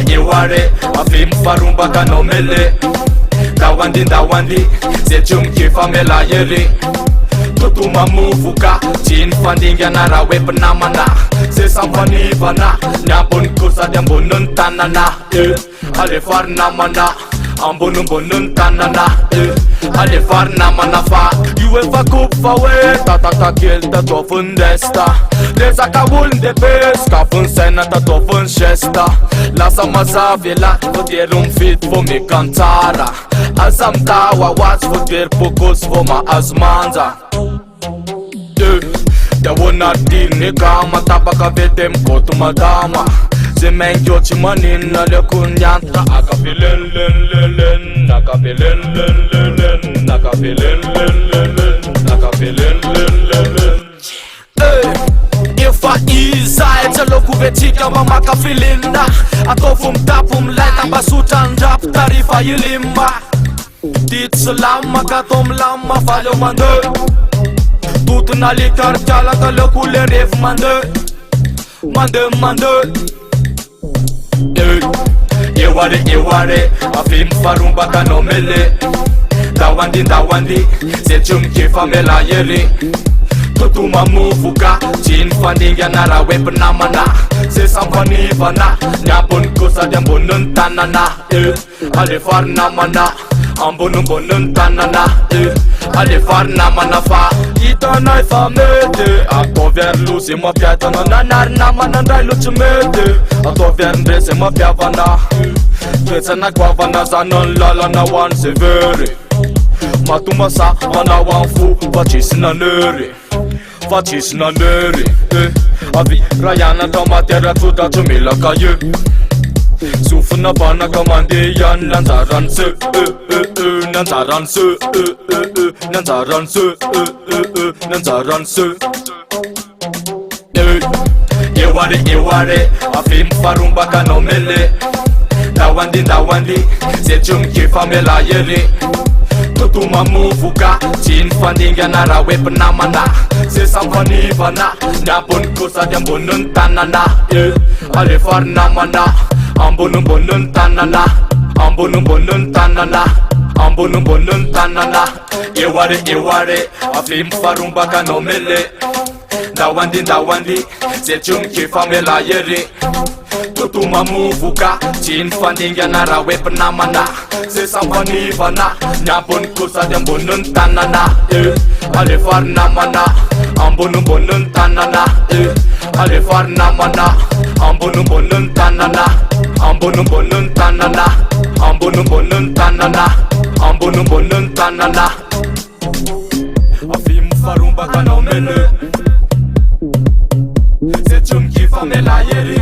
Iware afim farumba kanomele dawandi zechumki famela yele tutuma muvuka chin fandinga nara web namana se sampani vana nyabun kusa dembunun tanana alefar namana ambunun tanana alefar namana fa uefa kup fawe tata kill ta tofun desta desa kawul de pesca fun sena ta tofun shesta la samasa vela poter fit vo me cantara azamta wa was poter pocos vo ma azmanza da wona dine kama tabaka vedem kotu madama zemengyo chimanina le kunyanta akapelen Ifa iza etelo kuvetika mama kafilinda atofum tapum laita basutan rap tarifa yilimba dit selama katom lama falo mande tut nali karchala kalo kule ref mande Iware afim farumba kanomele dawandi zechumki famela yele tutuma muvuka chin fandinga nara web namana se sampani vana nyabun kusa dembunun tanana alefar namana ambunun tanana alefar namana fa itanai famete ato ver lusi ma piatana nanar namana ndai luchmete ato ver ndrese ma piavana twetsana kwavana zanon lala na wan severe matuma sa mana wan fu vachisna nere avi rayana tomatera tuta chumila kaye sufna bana kamande yan nanzaran se Iware afim farumba kanomele dawandi zechumki famela yele tutuma muvuka chin fandinga nara web namana se sampani vana nyabun kusa dembunun tanana alefar namana ambunun tanana Iware afim farumba kanomele dawandi zechumki famela yele tutuma muvuka chin fandinga nara web namana se sampani vana nyabun kusa dembunun tanana alefar namana ambunun tanana alefar namana ambunun tanana afim farumba kanomele zechumki famela yele